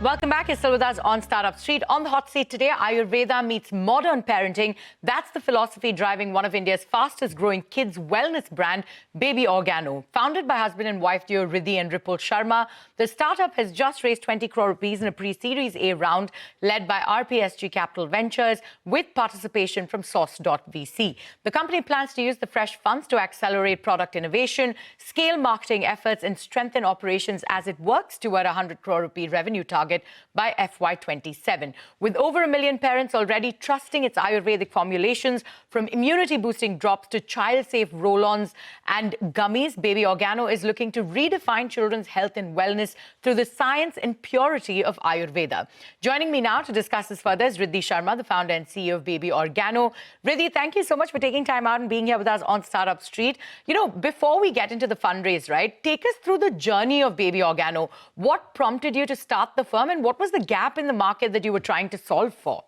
Welcome back. You're still with us on Startup Street. On the hot seat today, Ayurveda meets modern parenting. That's the philosophy driving one of India's fastest growing kids wellness brand, Baby Organo. Founded by husband and wife duo Riddhi and Ripul Sharma, the startup has just raised 20 crore rupees in a pre-series A round led by RPSG Capital Ventures with participation from Source.vc. The company plans to use the fresh funds to accelerate product innovation, scale marketing efforts and strengthen operations as it works toward a 100 crore rupee revenue target by FY27. With over 1 million parents already trusting its Ayurvedic formulations, from immunity-boosting drops to child-safe roll-ons and gummies, Baby Organo is looking to redefine children's health and wellness through the science and purity of Ayurveda. Joining me now to discuss this further is Riddhi Sharma, the founder and CEO of Baby Organo. Riddhi, thank you so much for taking time out and being here with us on Startup Street. You know, before we get into the fundraise, right, take us through the journey of Baby Organo. What prompted you to start the firm and what was the gap in the market that you were trying to solve for?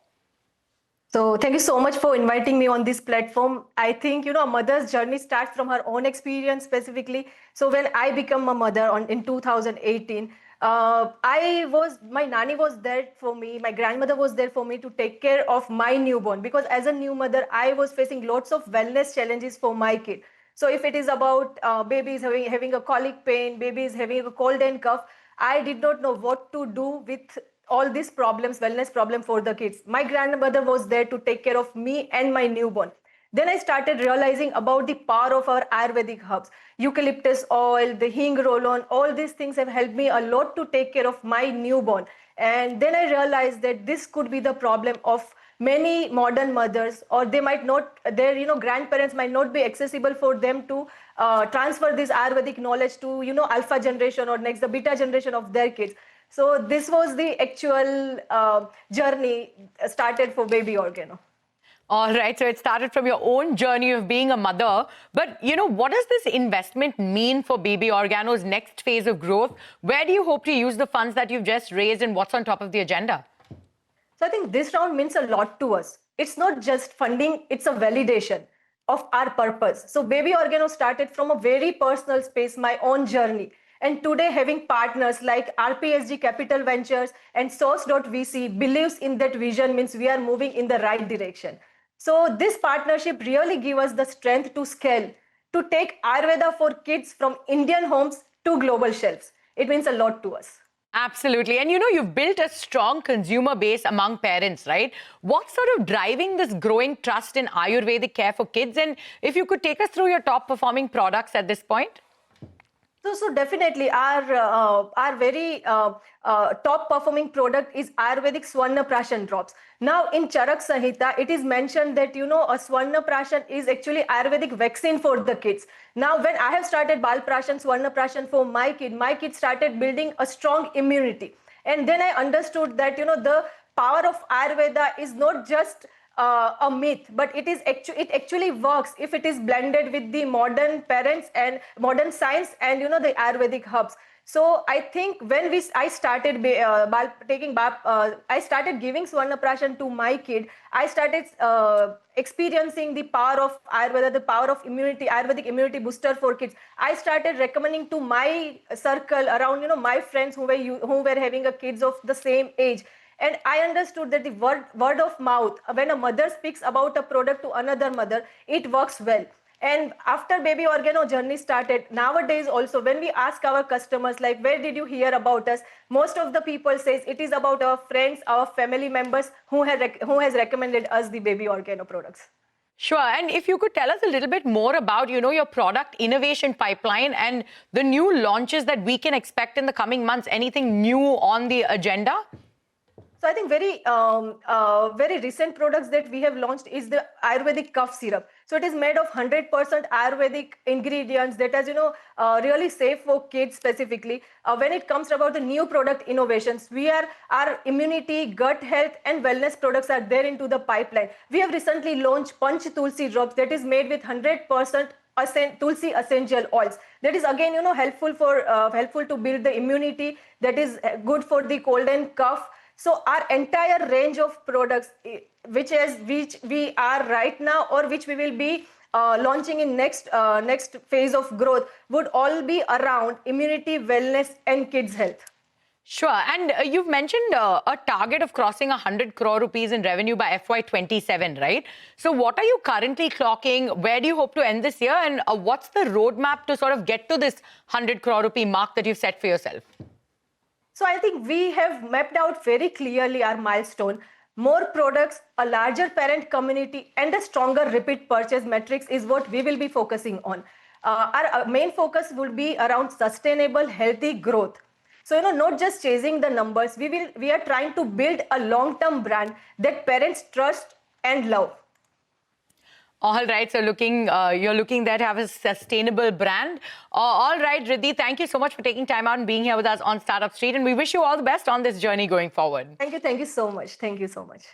So thank you so much for inviting me on this platform. I think, a mother's journey starts from her own experience specifically. So when I became a mother in 2018, my nanny was there for me. My grandmother was there for me to take care of my newborn, because as a new mother, I was facing lots of wellness challenges for my kid. So if it is about babies having a colic pain, babies having a cold and cough, I did not know what to do with all these problems, wellness problem for the kids. My grandmother was there to take care of me and my newborn. Then I started realizing about the power of our Ayurvedic herbs. Eucalyptus oil, the hing roll-on, all these things have helped me a lot to take care of my newborn. And then I realized that this could be the problem of many modern mothers, or they might not, their grandparents might not be accessible for them to transfer this Ayurvedic knowledge to alpha generation or next the beta generation of their kids. So this was the actual journey started for Baby Organo. All right, so it started from your own journey of being a mother. But, what does this investment mean for Baby Organo's next phase of growth? Where do you hope to use the funds that you've just raised and what's on top of the agenda? So I think this round means a lot to us. It's not just funding, it's a validation of our purpose. So Baby Organo started from a very personal space, my own journey. And today, having partners like RPSG Capital Ventures and Source.vc believes in that vision means we are moving in the right direction. So this partnership really gives us the strength to scale, to take Ayurveda for kids from Indian homes to global shelves. It means a lot to us. Absolutely. And you've built a strong consumer base among parents, right? What's sort of driving this growing trust in Ayurvedic care for kids? And if you could take us through your top performing products at this point? So definitely our very top performing product is Ayurvedic Swarna Prashan drops. Now in Charak Sanhita, it is mentioned that, a Swarna Prashan is actually Ayurvedic vaccine for the kids. Now when I have started Bal Prashan, Swarna Prashan for my kid started building a strong immunity. And then I understood that, the power of Ayurveda is not just a myth, but it actually works if it is blended with the modern parents and modern science and the Ayurvedic herbs. So I think when I started I started giving Swarna Prashan to my kid, I started experiencing the power of Ayurveda, the power of immunity, Ayurvedic immunity booster for kids. I started recommending to my circle around, my friends who were having a kids of the same age. And I understood that the word of mouth, when a mother speaks about a product to another mother, it works well. And after Baby Organo journey started, nowadays also when we ask our customers, like, where did you hear about us? Most of the people says it is about our friends, our family members who has recommended us the Baby Organo products. Sure. And if you could tell us a little bit more about, your product innovation pipeline and the new launches that we can expect in the coming months, anything new on the agenda? So I think very recent products that we have launched is the Ayurvedic cough syrup. So it is made of 100% Ayurvedic ingredients that is, really safe for kids specifically. When it comes about the new product innovations, our immunity, gut health and wellness products are there into the pipeline. We have recently launched Panch Tulsi drops that is made with 100% Tulsi essential oils. That is again, helpful to build the immunity, that is good for the cold and cough. So our entire range of products, which we are right now or which we will be launching in next phase of growth, would all be around immunity, wellness and kids' health. Sure. And you've mentioned a target of crossing 100 crore rupees in revenue by FY27, right? So what are you currently clocking? Where do you hope to end this year? And what's the roadmap to sort of get to this 100 crore rupee mark that you've set for yourself? So I think we have mapped out very clearly our milestone. More products, a larger parent community, and a stronger repeat purchase metrics is what we will be focusing on. Our main focus will be around sustainable, healthy growth. So, not just chasing the numbers, we are trying to build a long-term brand that parents trust and love. All right. So you're looking there to have a sustainable brand. All right, Riddhi, thank you so much for taking time out and being here with us on Startup Street. And we wish you all the best on this journey going forward. Thank you so much. Thank you so much.